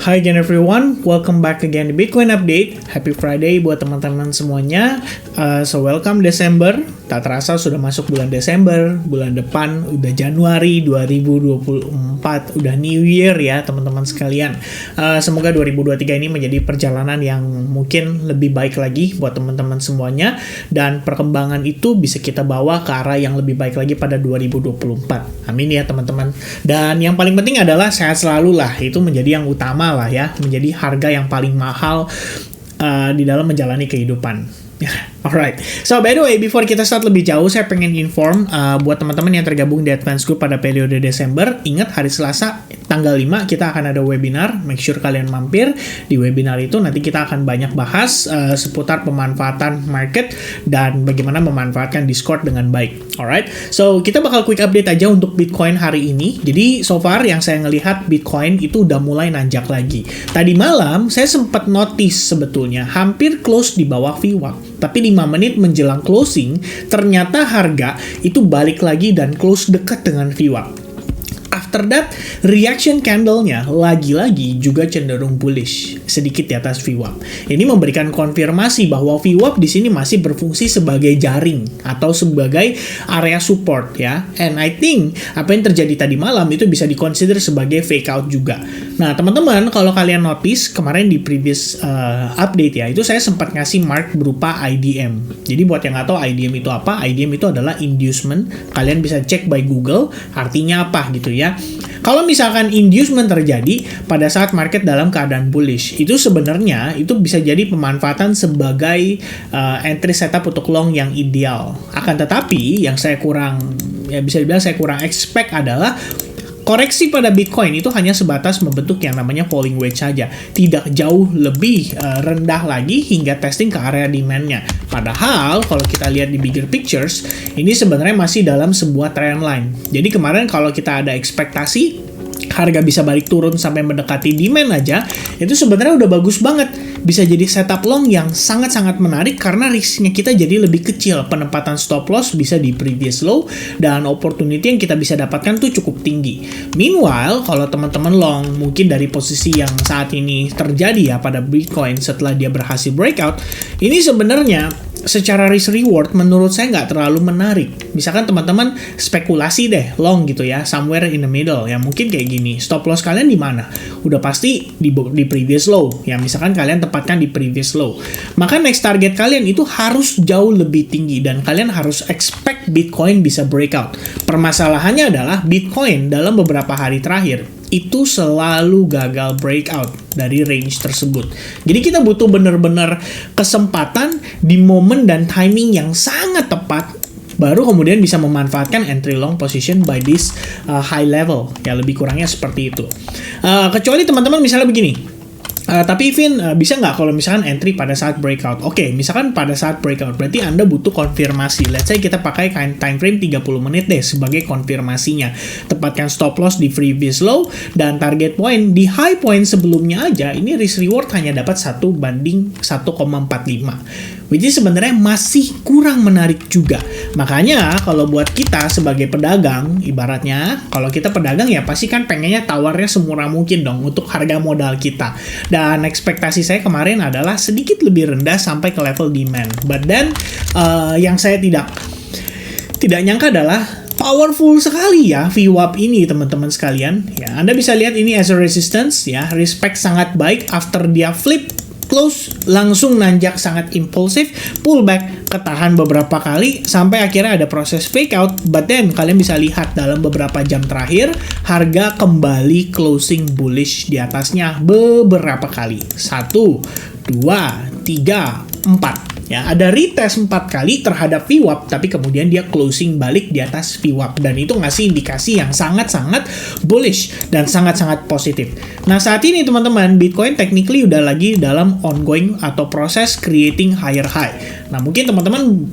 Hi again everyone, welcome back again di Bitcoin Update. Happy Friday buat teman-teman semuanya. So welcome Desember. Tak terasa sudah masuk bulan Desember, bulan depan udah Januari 2024, udah New Year ya teman-teman sekalian. Semoga 2023 ini menjadi perjalanan yang mungkin lebih baik lagi buat teman-teman semuanya, dan perkembangan itu bisa kita bawa ke arah yang lebih baik lagi pada 2024. Amin ya teman-teman. Dan yang paling penting adalah sehat selalu lah, itu menjadi yang utama lah ya, menjadi harga yang paling mahal di dalam menjalani kehidupan. Alright, so by the way, before kita start lebih jauh, saya pengen inform buat teman-teman yang tergabung di Advance Group pada periode Desember. Ingat, hari Selasa tanggal 5 kita akan ada webinar. Make sure kalian mampir di webinar itu. Nanti kita akan banyak bahas seputar pemanfaatan market dan bagaimana memanfaatkan Discord dengan baik. Alright, so kita bakal quick update aja untuk Bitcoin hari ini. Jadi so far yang saya ngelihat Bitcoin itu udah mulai nanjak lagi. Tadi malam saya sempat notice sebetulnya hampir close di bawah VWAP. Tapi 5 menit menjelang closing, ternyata harga itu balik lagi dan close dekat dengan VWAP. After that, reaction candle-nya lagi-lagi juga cenderung bullish, sedikit di atas VWAP. Ini memberikan konfirmasi bahwa VWAP di sini masih berfungsi sebagai jaring atau sebagai area support ya. And I think apa yang terjadi tadi malam itu bisa dikonsider sebagai fake out juga. Nah, teman-teman, kalau kalian notice kemarin di previous update ya, itu saya sempat ngasih mark berupa IDM. Jadi buat yang nggak tahu IDM itu apa, IDM itu adalah inducement. Kalian bisa cek by Google, artinya apa gitu ya. Kalau misalkan inducement terjadi pada saat market dalam keadaan bullish, itu sebenarnya itu bisa jadi pemanfaatan sebagai entry setup untuk long yang ideal. Akan tetapi yang saya kurang, ya bisa dibilang saya kurang expect adalah koreksi pada Bitcoin itu hanya sebatas membentuk yang namanya falling wedge saja. Tidak jauh lebih rendah lagi hingga testing ke area demand-nya. Padahal kalau kita lihat di bigger pictures, ini sebenarnya masih dalam sebuah trend line. Jadi kemarin kalau kita ada ekspektasi harga bisa balik turun sampai mendekati demand aja, itu sebenarnya udah bagus banget. Bisa jadi setup long yang sangat-sangat menarik karena risknya kita jadi lebih kecil. Penempatan stop loss bisa di previous low dan opportunity yang kita bisa dapatkan tuh cukup tinggi. Meanwhile, kalau teman-teman long mungkin dari posisi yang saat ini terjadi ya pada Bitcoin setelah dia berhasil breakout, ini sebenarnya secara risk reward menurut saya nggak terlalu menarik. Misalkan teman-teman spekulasi deh long gitu ya, somewhere in the middle ya, mungkin kayak gini. Stop loss kalian di mana? Udah pasti di previous low ya, misalkan kalian tempatkan di previous low. Maka next target kalian itu harus jauh lebih tinggi dan kalian harus expect Bitcoin bisa breakout. Permasalahannya adalah Bitcoin dalam beberapa hari terakhir itu selalu gagal breakout dari range tersebut. Jadi kita butuh benar-benar kesempatan di momen dan timing yang sangat tepat, baru kemudian bisa memanfaatkan entry long position by this high level. Ya lebih kurangnya seperti itu. Kecuali teman-teman misalnya begini. Tapi Vin, bisa nggak kalau misalkan entry pada saat breakout? Oke, misalkan pada saat breakout, berarti Anda butuh konfirmasi. Let's say kita pakai time frame 30 menit deh sebagai konfirmasinya. Tepatkan stop loss di previous low dan target point di high point sebelumnya aja, ini risk reward hanya dapat 1:1,45. Which is sebenarnya masih kurang menarik juga. Makanya kalau buat kita sebagai pedagang, ibaratnya kalau kita pedagang ya pasti kan pengennya tawarnya semurah mungkin dong untuk harga modal kita. Dan ekspektasi saya kemarin adalah sedikit lebih rendah sampai ke level demand. But then yang saya tidak nyangka adalah powerful sekali ya VWAP ini teman-teman sekalian. Ya, Anda bisa lihat ini as a resistance ya, respect sangat baik after dia flip close langsung nanjak sangat impulsif, pullback, ketahan beberapa kali sampai akhirnya ada proses fake out. But then kalian bisa lihat dalam beberapa jam terakhir harga kembali closing bullish di atasnya beberapa kali. 1, 2, 3, 4. Ya, ada retest 4 kali terhadap VWAP, tapi kemudian dia closing balik di atas VWAP. Dan itu ngasih indikasi yang sangat-sangat bullish dan sangat-sangat positif. Nah, saat ini teman-teman, Bitcoin technically udah lagi dalam ongoing atau proses creating higher high. Nah, mungkin teman-teman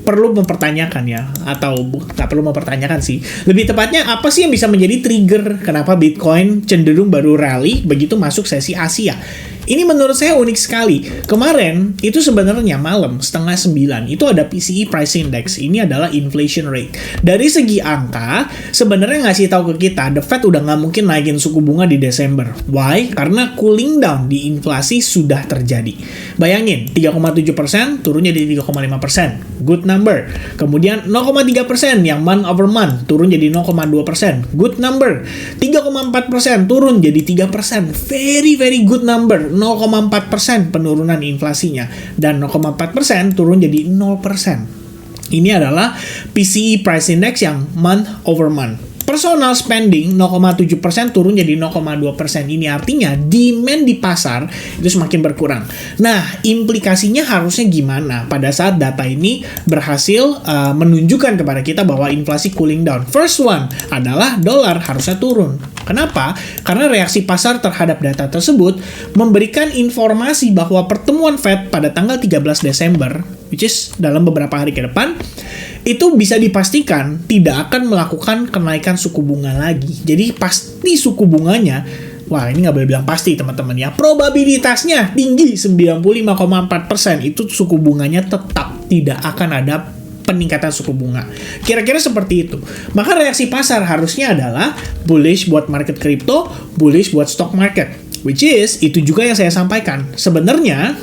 perlu mempertanyakan ya, atau nggak perlu mempertanyakan sih. Lebih tepatnya apa sih yang bisa menjadi trigger kenapa Bitcoin cenderung baru rally begitu masuk sesi Asia? Ini menurut saya unik sekali. Kemarin itu sebenarnya malam 8:30 itu ada PCE Price Index. Ini adalah inflation rate. Dari segi angka sebenarnya ngasih tahu ke kita The Fed udah nggak mungkin naikin suku bunga di Desember. Why? Karena cooling down di inflasi sudah terjadi. Bayangin 3,7% turun jadi 3,5%. Good number. Kemudian 0,3% yang month over month turun jadi 0,2%. Good number. 3,4% turun jadi 3%. Very very good number. 0,4% penurunan inflasinya dan 0,4% turun jadi 0%. Ini adalah PCE Price Index yang month over month. Personal spending 0,7% turun jadi 0,2%. Ini artinya demand di pasar itu semakin berkurang. Nah, implikasinya harusnya gimana pada saat data ini berhasil menunjukkan kepada kita bahwa inflasi cooling down. First one adalah dolar harusnya turun. Kenapa? Karena reaksi pasar terhadap data tersebut memberikan informasi bahwa pertemuan Fed pada tanggal 13 Desember, which is dalam beberapa hari ke depan, itu bisa dipastikan tidak akan melakukan kenaikan suku bunga lagi. Jadi pasti suku bunganya, wah ini nggak boleh bilang pasti teman-teman ya, probabilitasnya tinggi 95,4% itu suku bunganya tetap tidak akan ada peningkatan suku bunga. Kira-kira seperti itu. Maka reaksi pasar harusnya adalah bullish buat market crypto, bullish buat stock market. Which is, itu juga yang saya sampaikan. Sebenarnya,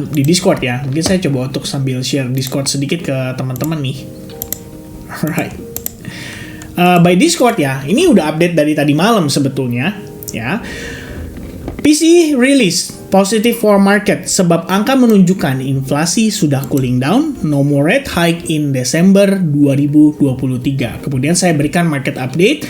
di Discord ya, mungkin saya coba untuk sambil share Discord sedikit ke teman-teman nih. Alright. By Discord ya, ini udah update dari tadi malam sebetulnya ya. PCE release positive for market sebab angka menunjukkan inflasi sudah cooling down, no more rate hike in Desember 2023. Kemudian saya berikan market update.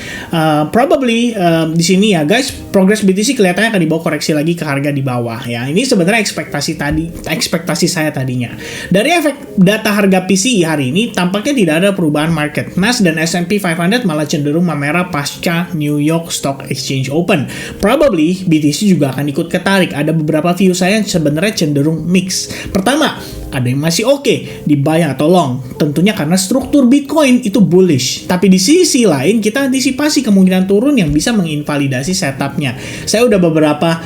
Probably di sini ya guys, progress BTC kelihatannya akan dibawa koreksi lagi ke harga di bawah ya. Ini sebenarnya ekspektasi saya tadinya. Dari efek data harga PCE hari ini tampaknya tidak ada perubahan market. Nas dan S&P 500 malah cenderung memerah pasca New York Stock Exchange Open. Probably BTC juga akan ikut ketarik. Ada beberapa view saya sebenarnya cenderung mix. Pertama, ada yang masih oke di buy atau long. Tentunya karena struktur Bitcoin itu bullish. Tapi di sisi lain kita antisipasi kemungkinan turun yang bisa menginvalidasi setupnya. Saya udah beberapa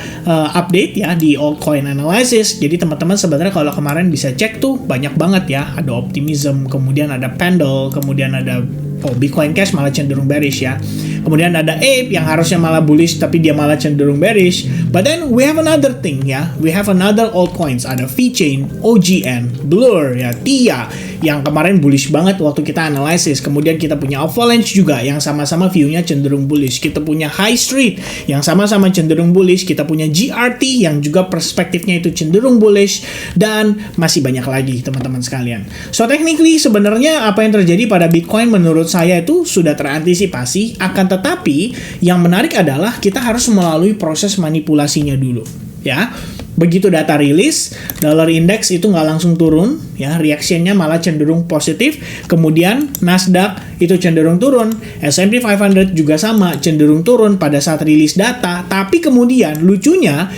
update ya di altcoin analysis. Jadi teman-teman sebenarnya kalau kemarin bisa cek tuh banyak banget ya. Ada optimism, kemudian ada Pendle, kemudian ada Bitcoin Cash malah cenderung bearish ya. Kemudian ada Ape yang harusnya malah bullish tapi dia malah cenderung bearish. But then we have another thing ya. We have another altcoins. Ada VeChain, OGN, Blur ya, TIA yang kemarin bullish banget waktu kita analisis. Kemudian kita punya Avalanche juga yang sama-sama view-nya cenderung bullish. Kita punya High Street yang sama-sama cenderung bullish. Kita punya GRT yang juga perspektifnya itu cenderung bullish. Dan masih banyak lagi teman-teman sekalian. So technically sebenarnya apa yang terjadi pada Bitcoin menurut saya itu sudah terantisipasi. Akan tetapi yang menarik adalah kita harus melalui proses manipulasinya dulu ya. Begitu data rilis, dollar index itu nggak langsung turun ya, reaksinya malah cenderung positif. Kemudian Nasdaq itu cenderung turun, S&P 500 juga sama cenderung turun pada saat rilis data. Tapi kemudian lucunya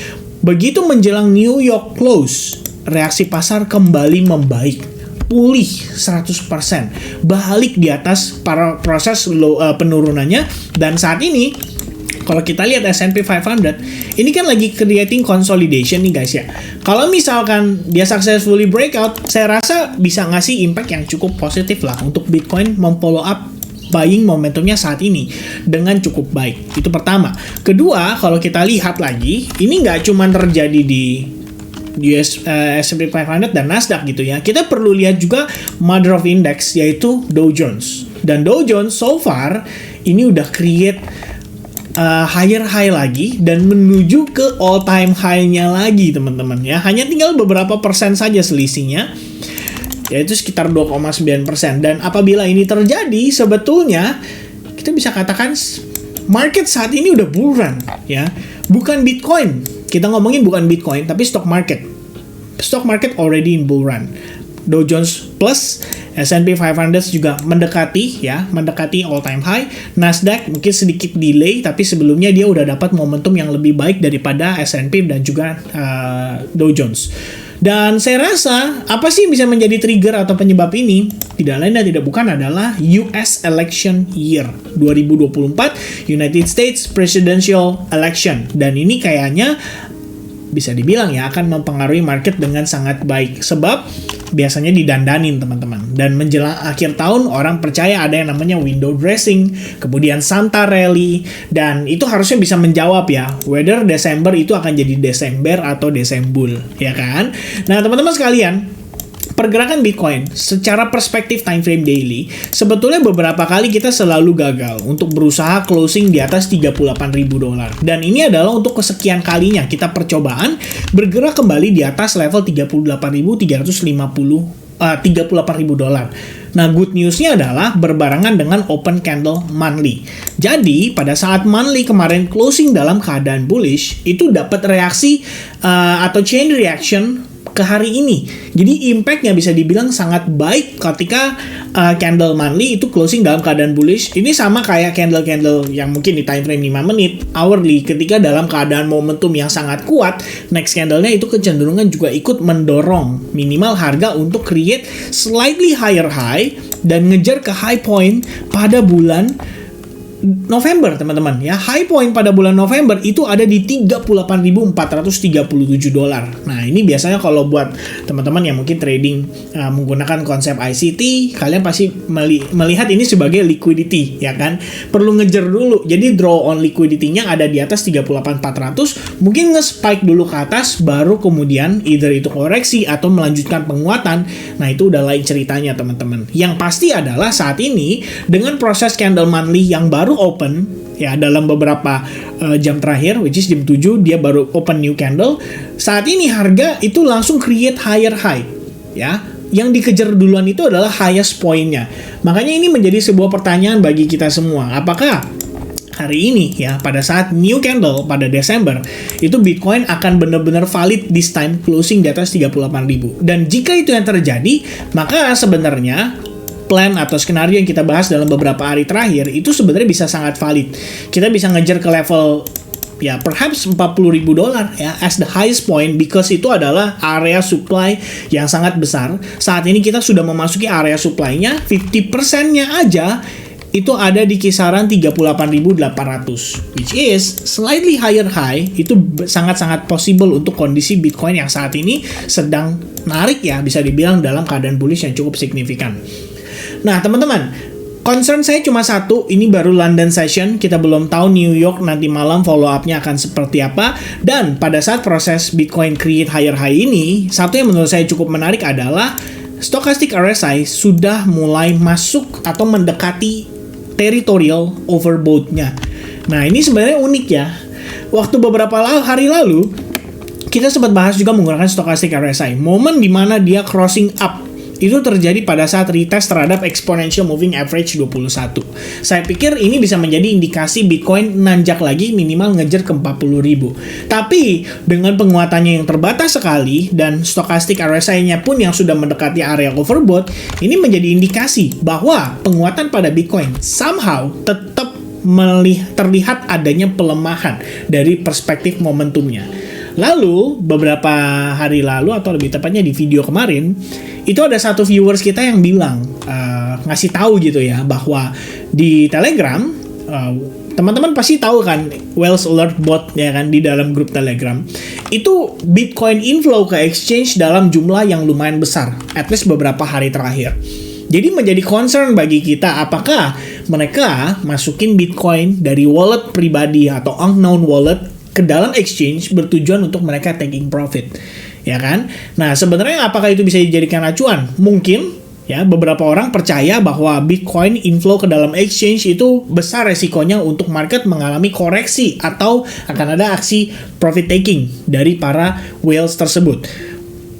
begitu menjelang New York close, reaksi pasar kembali membaik, pulih 100%, balik di atas para proses penurunannya. Dan saat ini kalau kita lihat S&P 500 ini kan lagi creating consolidation nih guys ya. Kalau misalkan dia successfully breakout, saya rasa bisa ngasih impact yang cukup positif lah untuk Bitcoin memfollow up buying momentumnya saat ini dengan cukup baik. Itu pertama. Kedua, kalau kita lihat lagi, ini nggak cuma terjadi di S&P 500 dan Nasdaq gitu ya. Kita perlu lihat juga mother of index yaitu Dow Jones. Dan Dow Jones so far ini udah create higher high lagi dan menuju ke all time high-nya lagi teman-teman ya. Hanya tinggal beberapa persen saja selisihnya, yaitu sekitar 2,9%. Dan apabila ini terjadi sebetulnya kita bisa katakan market saat ini udah bull run ya. Bukan Bitcoin. Kita ngomongin bukan Bitcoin, tapi stock market. Stock market already in bull run. Dow Jones plus, S&P 500 juga mendekati all time high. Nasdaq mungkin sedikit delay, tapi sebelumnya dia udah dapat momentum yang lebih baik daripada S&P dan juga Dow Jones. Dan saya rasa apa sih yang bisa menjadi trigger atau penyebab ini? Tidak lain dan tidak bukan adalah US election year 2024 United States presidential election. Dan ini kayaknya bisa dibilang ya akan mempengaruhi market dengan sangat baik, sebab biasanya didandanin teman-teman, dan menjelang akhir tahun orang percaya ada yang namanya window dressing, kemudian Santa rally, dan itu harusnya bisa menjawab ya whether Desember itu akan jadi Desember atau Desembul, ya kan? Nah teman-teman sekalian, pergerakan Bitcoin secara perspektif time frame daily, sebetulnya beberapa kali kita selalu gagal untuk berusaha closing di atas $38.000. Dan ini adalah untuk kesekian kalinya kita percobaan bergerak kembali di atas level $38.000. Nah, good newsnya adalah berbarengan dengan open candle monthly. Jadi, pada saat monthly kemarin closing dalam keadaan bullish, itu dapat reaksi atau chain reaction ke hari ini. Jadi impact-nya bisa dibilang sangat baik ketika candle monthly itu closing dalam keadaan bullish. Ini sama kayak candle-candle yang mungkin di time frame 5 menit, hourly, ketika dalam keadaan momentum yang sangat kuat, next candle-nya itu kecenderungan juga ikut mendorong minimal harga untuk create slightly higher high dan ngejar ke high point pada bulan November, teman-teman ya. High point pada bulan November itu ada di $38.437. Nah, ini biasanya kalau buat teman-teman yang mungkin trading menggunakan konsep ICT, kalian pasti melihat ini sebagai liquidity, ya kan? Perlu ngejar dulu. Jadi draw on liquidity-nya ada di atas 38.400, mungkin nge-spike dulu ke atas, baru kemudian either itu koreksi atau melanjutkan penguatan. Nah, itu udah lain ceritanya, teman-teman. Yang pasti adalah saat ini dengan proses candle monthly yang baru open ya dalam beberapa jam terakhir, which is jam 7 dia baru open new candle. Saat ini harga itu langsung create higher high ya. Yang dikejar duluan itu adalah highest point-nya. Makanya ini menjadi sebuah pertanyaan bagi kita semua. Apakah hari ini ya pada saat new candle pada Desember itu Bitcoin akan benar-benar valid this time closing di atas 38.000? Dan jika itu yang terjadi, maka sebenarnya plan atau skenario yang kita bahas dalam beberapa hari terakhir itu sebenarnya bisa sangat valid. Kita bisa ngejar ke level ya perhaps $40.000 ya as the highest point, because itu adalah area supply yang sangat besar. Saat ini kita sudah memasuki area supply-nya, 50%-nya aja itu ada di kisaran 38.800, which is slightly higher high. Itu sangat-sangat possible untuk kondisi Bitcoin yang saat ini sedang narik ya, bisa dibilang dalam keadaan bullish yang cukup signifikan. Nah, teman-teman, concern saya cuma satu, ini baru London session, kita belum tahu New York nanti malam follow up-nya akan seperti apa. Dan pada saat proses Bitcoin create higher high ini, satu yang menurut saya cukup menarik adalah stochastic RSI sudah mulai masuk atau mendekati territorial overbought-nya. Nah, ini sebenarnya unik ya. Waktu beberapa hari lalu, kita sempat bahas juga menggunakan stochastic RSI. Momen di mana dia crossing up itu terjadi pada saat retest terhadap exponential moving average 21. Saya pikir ini bisa menjadi indikasi Bitcoin nanjak lagi minimal ngejar ke 40.000. Tapi dengan penguatannya yang terbatas sekali dan stochastic RSI-nya pun yang sudah mendekati area overbought, ini menjadi indikasi bahwa penguatan pada Bitcoin somehow tetap terlihat adanya pelemahan dari perspektif momentumnya. Lalu, beberapa hari lalu atau lebih tepatnya di video kemarin, itu ada satu viewers kita yang bilang, ngasih tahu gitu ya, bahwa di Telegram, teman-teman pasti tahu kan, Whales Alert Bot ya kan, di dalam grup Telegram, itu Bitcoin inflow ke exchange dalam jumlah yang lumayan besar, at least beberapa hari terakhir. Jadi menjadi concern bagi kita, apakah mereka masukin Bitcoin dari wallet pribadi atau unknown wallet ke dalam exchange bertujuan untuk mereka taking profit, ya kan? Nah, sebenarnya apakah itu bisa dijadikan acuan? Mungkin, ya, beberapa orang percaya bahwa Bitcoin inflow ke dalam exchange itu besar resikonya untuk market mengalami koreksi atau akan ada aksi profit taking dari para whales tersebut.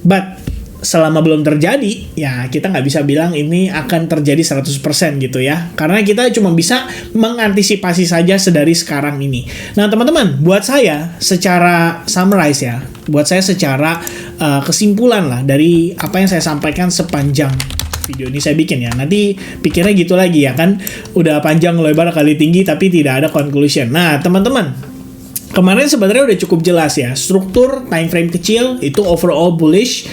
But selama belum terjadi, ya kita nggak bisa bilang ini akan terjadi 100% gitu ya. Karena kita cuma bisa mengantisipasi saja sedari sekarang ini. Nah, teman-teman, buat saya secara summarize ya, buat saya secara kesimpulan lah dari apa yang saya sampaikan sepanjang video ini saya bikin ya. Nanti pikirnya gitu lagi ya kan, udah panjang lebar kali tinggi tapi tidak ada conclusion. Nah, teman-teman, kemarin sebenarnya udah cukup jelas ya, struktur time frame kecil itu overall bullish.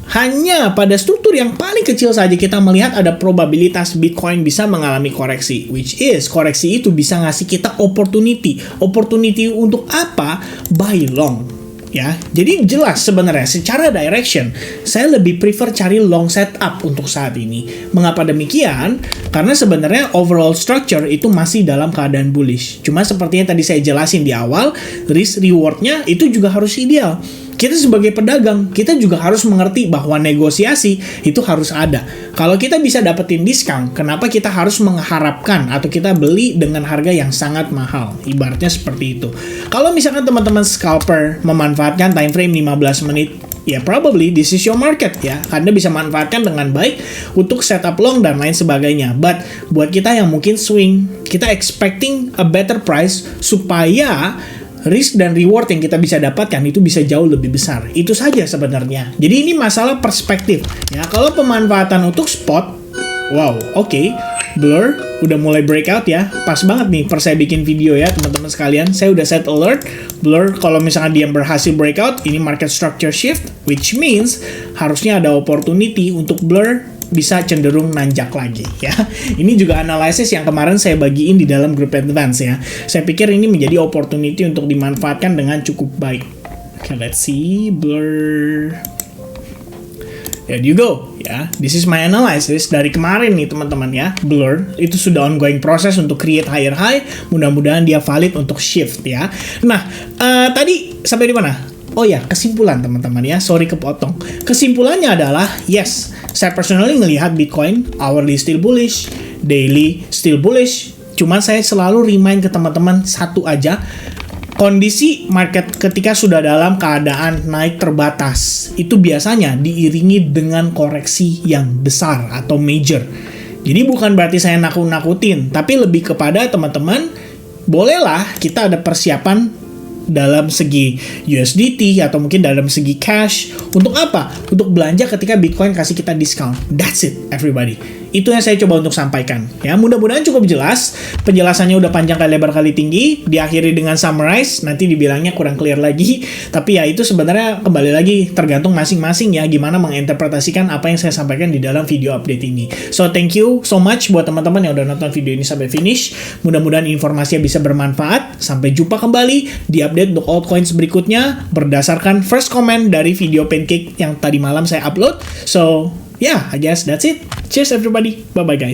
Hanya pada struktur yang paling kecil saja kita melihat ada probabilitas Bitcoin bisa mengalami koreksi, which is koreksi itu bisa ngasih kita opportunity. Opportunity untuk apa? Buy long. Ya, jadi jelas sebenarnya secara direction saya lebih prefer cari long setup untuk saat ini. Mengapa demikian? Karena sebenarnya overall structure itu masih dalam keadaan bullish. Cuma seperti yang tadi saya jelasin di awal, risk rewardnya itu juga harus ideal. Kita sebagai pedagang, kita juga harus mengerti bahwa negosiasi itu harus ada. Kalau kita bisa dapetin diskon, kenapa kita harus mengharapkan atau kita beli dengan harga yang sangat mahal? Ibaratnya seperti itu. Kalau misalkan teman-teman scalper memanfaatkan time frame 15 menit, ya probably this is your market ya. Anda bisa manfaatkan dengan baik untuk setup long dan lain sebagainya. But buat kita yang mungkin swing, kita expecting a better price supaya risk dan reward yang kita bisa dapatkan itu bisa jauh lebih besar. Itu saja sebenarnya. Jadi ini masalah perspektif. Ya, kalau pemanfaatan untuk spot, wow, oke. Blur udah mulai breakout ya. Pas banget nih per saya bikin video ya, teman-teman sekalian. Saya udah set alert. Blur kalau misalkan dia berhasil breakout, ini market structure shift, which means harusnya ada opportunity untuk Blur bisa cenderung nanjak lagi ya. Ini juga analisis yang kemarin saya bagiin di dalam grup advance ya. Saya pikir ini menjadi opportunity untuk dimanfaatkan dengan cukup baik. Okay, let's see. Blur. There you go ya. This is my analysis dari kemarin nih teman-teman ya. Blur itu sudah ongoing proses untuk create higher high. Mudah-mudahan dia valid untuk shift ya. Nah, tadi sampai di mana? Oh ya, kesimpulan teman-teman ya, sorry kepotong. Kesimpulannya adalah, yes, saya personally ngelihat Bitcoin hourly still bullish, daily still bullish. Cuma saya selalu remind ke teman-teman satu aja, kondisi market ketika sudah dalam keadaan naik terbatas, itu biasanya diiringi dengan koreksi yang besar atau major. Jadi bukan berarti saya nakut-nakutin, tapi lebih kepada teman-teman, bolehlah kita ada persiapan dalam segi USDT atau mungkin dalam segi cash. Untuk apa? Untuk belanja ketika Bitcoin kasih kita diskon. That's it, everybody. Itu yang saya coba untuk sampaikan. Ya, mudah-mudahan cukup jelas. Penjelasannya udah panjang kali lebar kali tinggi. Diakhiri dengan summarize. Nanti dibilangnya kurang clear lagi. Tapi ya itu sebenarnya kembali lagi tergantung masing-masing ya gimana menginterpretasikan apa yang saya sampaikan di dalam video update ini. So thank you so much buat teman-teman yang udah nonton video ini sampai finish. Mudah-mudahan informasinya bisa bermanfaat. Sampai jumpa kembali di update untuk altcoins berikutnya berdasarkan first comment dari video pancake yang tadi malam saya upload. So yeah, I guess that's it. Cheers everybody. Bye-bye guys.